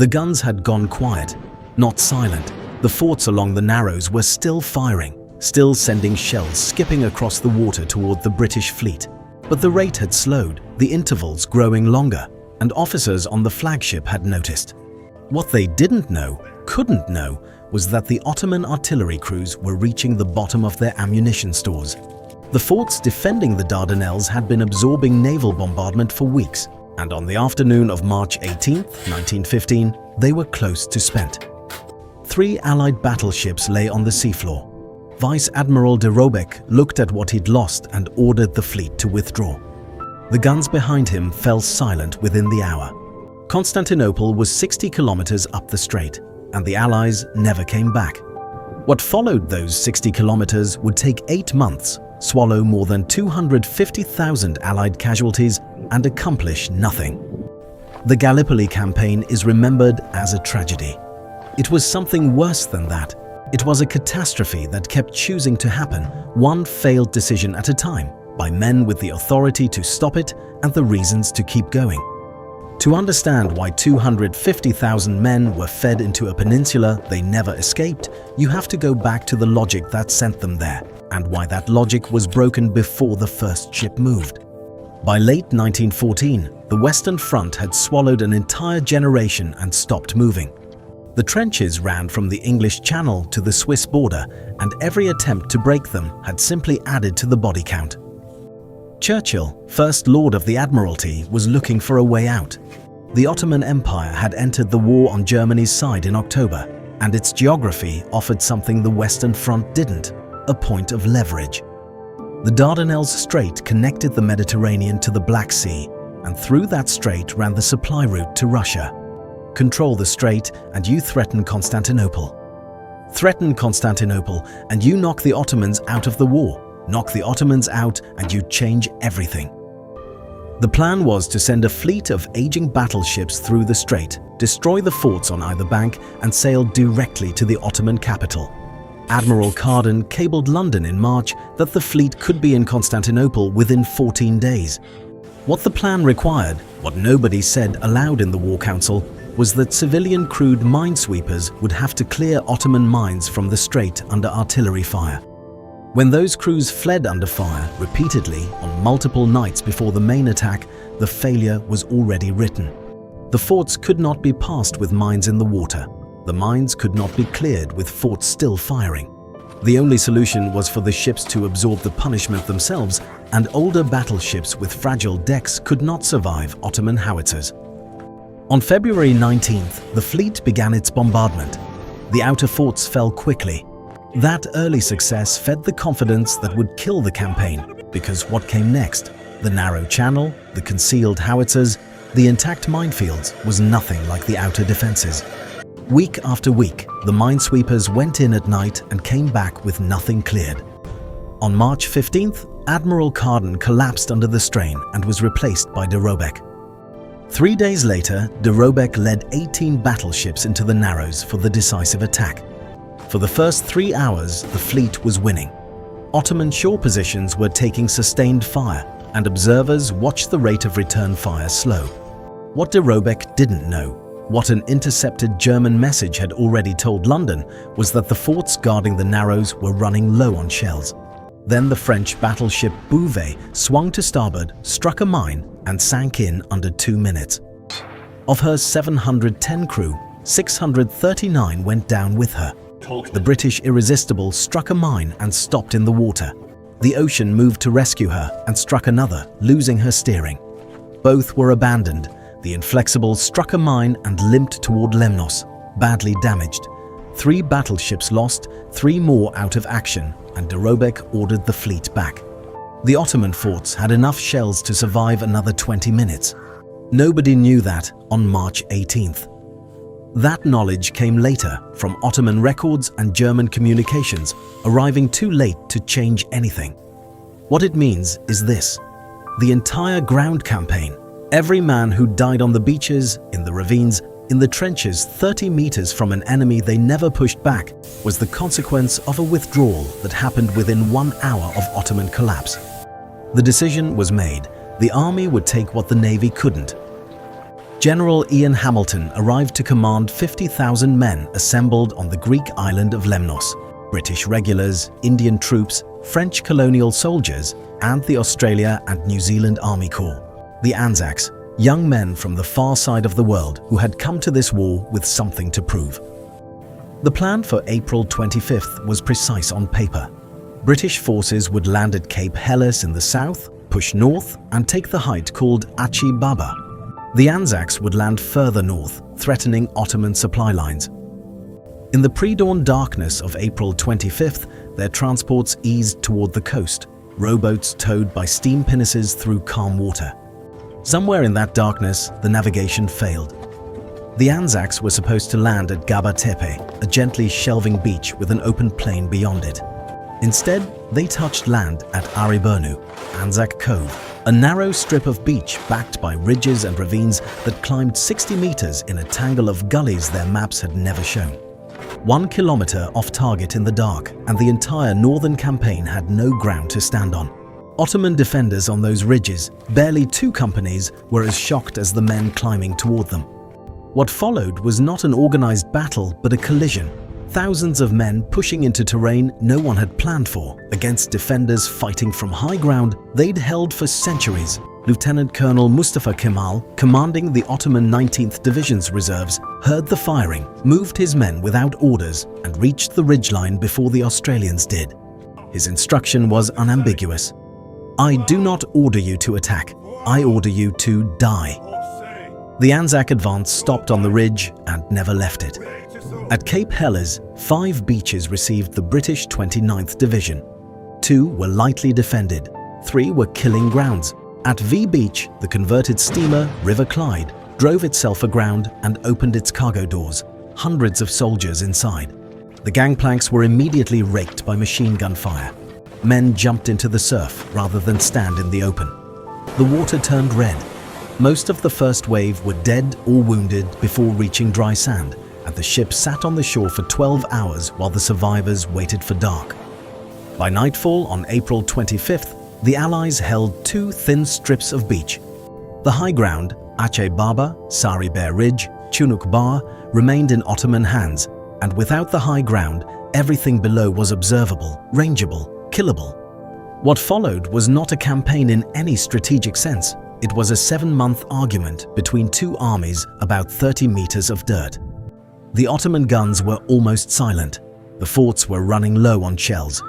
The guns had gone quiet, not silent. The forts along the Narrows were still firing, still sending shells skipping across the water toward the British fleet. But the rate had slowed, the intervals growing longer, and officers on the flagship had noticed. What they didn't know, couldn't know, was that the Ottoman artillery crews were reaching the bottom of their ammunition stores. The forts defending the Dardanelles had been absorbing naval bombardment for weeks, and on the afternoon of March 18, 1915, they were close to spent. 3 Allied battleships lay on the seafloor. Vice Admiral de Robeck looked at what he'd lost and ordered the fleet to withdraw. The guns behind him fell silent within the hour. Constantinople was 60 kilometers up the strait, and the Allies never came back. What followed those 60 kilometers would take 8 months, swallow more than 250,000 Allied casualties, and accomplish nothing. The Gallipoli campaign is remembered as a tragedy. It was something worse than that. It was a catastrophe that kept choosing to happen, one failed decision at a time, by men with the authority to stop it and the reasons to keep going. To understand why 250,000 men were fed into a peninsula they never escaped, you have to go back to the logic that sent them there, and why that logic was broken before the first ship moved. By late 1914, the Western Front had swallowed an entire generation and stopped moving. The trenches ran from the English Channel to the Swiss border, and every attempt to break them had simply added to the body count. Churchill, First Lord of the Admiralty, was looking for a way out. The Ottoman Empire had entered the war on Germany's side in October, and its geography offered something the Western Front didn't: a point of leverage. The Dardanelles Strait connected the Mediterranean to the Black Sea, and through that strait ran the supply route to Russia. Control the strait and you threaten Constantinople. Threaten Constantinople and you knock the Ottomans out of the war. Knock the Ottomans out and you change everything. The plan was to send a fleet of aging battleships through the strait, destroy the forts on either bank, and sail directly to the Ottoman capital. Admiral Carden cabled London in March that the fleet could be in Constantinople within 14 days. What the plan required, what nobody said aloud in the War Council, was that civilian crewed minesweepers would have to clear Ottoman mines from the strait under artillery fire. When those crews fled under fire repeatedly on multiple nights before the main attack, the failure was already written. The forts could not be passed with mines in the water. The mines could not be cleared with forts still firing. The only solution was for the ships to absorb the punishment themselves, and older battleships with fragile decks could not survive Ottoman howitzers. On February 19th, the fleet began its bombardment. The outer forts fell quickly. That early success fed the confidence that would kill the campaign, because what came next, the narrow channel, the concealed howitzers, the intact minefields, was nothing like the outer defenses. Week after week, the minesweepers went in at night and came back with nothing cleared. On March 15th, Admiral Carden collapsed under the strain and was replaced by de Robeck. 3 days later, de Robeck led 18 battleships into the Narrows for the decisive attack. For the first 3 hours, the fleet was winning. Ottoman shore positions were taking sustained fire, and observers watched the rate of return fire slow. What de Robeck didn't know, what an intercepted German message had already told London, was that the forts guarding the Narrows were running low on shells. Then the French battleship Bouvet swung to starboard, struck a mine, and sank in under 2 minutes. Of her 710 crew, 639 went down with her. The British Irresistible struck a mine and stopped in the water. The Ocean moved to rescue her and struck another, losing her steering. Both were abandoned. The Inflexible struck a mine and limped toward Lemnos, badly damaged. 3 battleships lost, 3 more out of action, and de Robeck ordered the fleet back. The Ottoman forts had enough shells to survive another 20 minutes. Nobody knew that on March 18th. That knowledge came later from Ottoman records and German communications, arriving too late to change anything. What it means is this: the entire ground campaign, every man who died on the beaches, in the ravines, in the trenches 30 meters from an enemy they never pushed back, was the consequence of a withdrawal that happened within 1 hour of Ottoman collapse. The decision was made: the army would take what the navy couldn't. General Ian Hamilton arrived to command 50,000 men assembled on the Greek island of Lemnos. British regulars, Indian troops, French colonial soldiers, and the Australia and New Zealand Army Corps. The ANZACs, young men from the far side of the world who had come to this war with something to prove. The plan for April 25th was precise on paper. British forces would land at Cape Helles in the south, push north, and take the height called Achi Baba. The ANZACs would land further north, threatening Ottoman supply lines. In the pre-dawn darkness of April 25th, their transports eased toward the coast, rowboats towed by steam pinnaces through calm water. Somewhere in that darkness, the navigation failed. The ANZACs were supposed to land at Gaba Tepe, a gently shelving beach with an open plain beyond it. Instead, they touched land at Aribernu, ANZAC Cove, a narrow strip of beach backed by ridges and ravines that climbed 60 meters in a tangle of gullies their maps had never shown. 1 kilometer off target in the dark, and the entire northern campaign had no ground to stand on. Ottoman defenders on those ridges, barely 2 companies, were as shocked as the men climbing toward them. What followed was not an organized battle, but a collision. Thousands of men pushing into terrain no one had planned for, against defenders fighting from high ground they'd held for centuries. Lieutenant Colonel Mustafa Kemal, commanding the Ottoman 19th Division's reserves, heard the firing, moved his men without orders, and reached the ridgeline before the Australians did. His instruction was unambiguous. "I do not order you to attack. I order you to die." The ANZAC advance stopped on the ridge and never left it. At Cape Helles, 5 beaches received the British 29th Division. 2 were lightly defended, 3 were killing grounds. At V Beach, the converted steamer River Clyde drove itself aground and opened its cargo doors, hundreds of soldiers inside. The gangplanks were immediately raked by machine gun fire. Men jumped into the surf rather than stand in the open. The water turned red. Most of the first wave were dead or wounded before reaching dry sand, and the ship sat on the shore for 12 hours while the survivors waited for dark. By nightfall on April 25th, the Allies held 2 thin strips of beach. The high ground, Aceh Baba, Sari Bair Ridge, Chunuk Bar, remained in Ottoman hands, and without the high ground, everything below was observable, rangeable, killable. What followed was not a campaign in any strategic sense. It was a 7-month argument between 2 armies about 30 meters of dirt. The Ottoman guns were almost silent. The forts were running low on shells.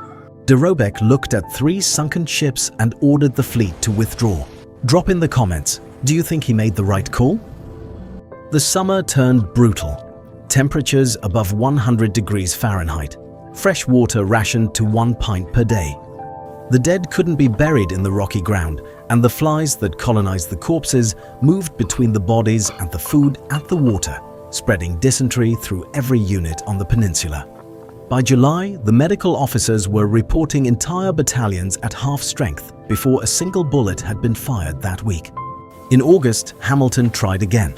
De Robeck looked at 3 sunken ships and ordered the fleet to withdraw. Drop in the comments, do you think he made the right call? The summer turned brutal. Temperatures above 100 degrees Fahrenheit. Fresh water rationed to 1 pint per day. The dead couldn't be buried in the rocky ground, and the flies that colonized the corpses moved between the bodies and the food and the water, spreading dysentery through every unit on the peninsula. By July, the medical officers were reporting entire battalions at half strength before a single bullet had been fired that week. In August, Hamilton tried again.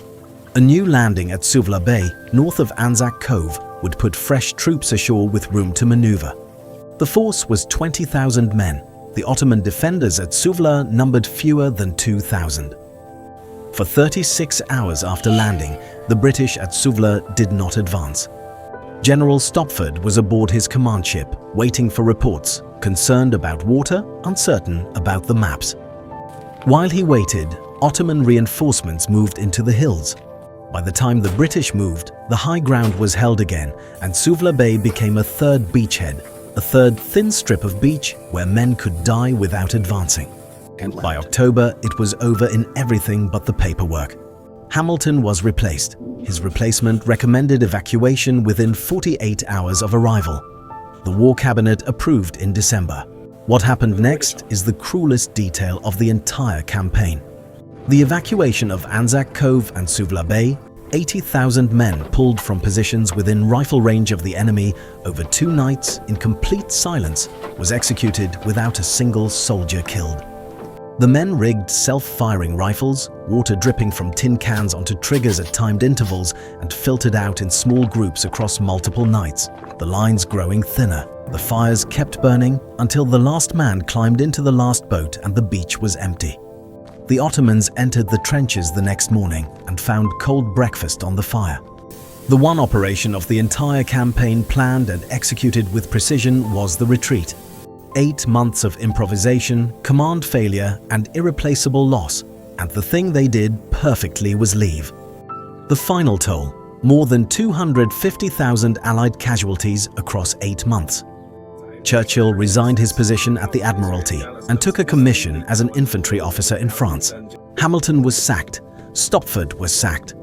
A new landing at Suvla Bay, north of ANZAC Cove, would put fresh troops ashore with room to maneuver. The force was 20,000 men. The Ottoman defenders at Suvla numbered fewer than 2,000. For 36 hours after landing, the British at Suvla did not advance. General Stopford was aboard his command ship, waiting for reports, concerned about water, uncertain about the maps. While he waited, Ottoman reinforcements moved into the hills. By the time the British moved, the high ground was held again, and Suvla Bay became a 3rd beachhead, a 3rd thin strip of beach where men could die without advancing. By October, it was over in everything but the paperwork. Hamilton was replaced. His replacement recommended evacuation within 48 hours of arrival. The War Cabinet approved in December. What happened next is the cruelest detail of the entire campaign. The evacuation of ANZAC Cove and Suvla Bay, 80,000 men pulled from positions within rifle range of the enemy over 2 nights in complete silence, was executed without a single soldier killed. The men rigged self-firing rifles, water dripping from tin cans onto triggers at timed intervals, and filtered out in small groups across multiple nights, the lines growing thinner. The fires kept burning until the last man climbed into the last boat and the beach was empty. the Ottomans entered the trenches the next morning and found cold breakfast on the fire. The one operation of the entire campaign planned and executed with precision was the retreat. 8 months of improvisation, command failure, and irreplaceable loss, and the thing they did perfectly was leave. The final toll: more than 250,000 Allied casualties across 8 months. Churchill resigned his position at the Admiralty and took a commission as an infantry officer in France. Hamilton was sacked. Stopford was sacked.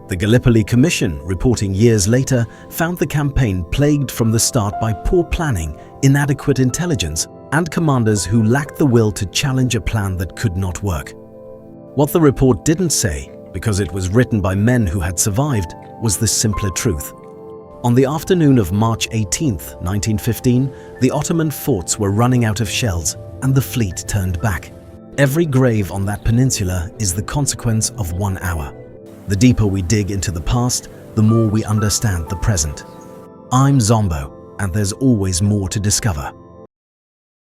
The Gallipoli Commission, reporting years later, found the campaign plagued from the start by poor planning, inadequate intelligence, and commanders who lacked the will to challenge a plan that could not work. What the report didn't say, because it was written by men who had survived, was the simpler truth. On the afternoon of March 18, 1915, the Ottoman forts were running out of shells, and the fleet turned back. Every grave on that peninsula is the consequence of 1 hour. The deeper we dig into the past, the more we understand the present. I'm Zombo, and there's always more to discover.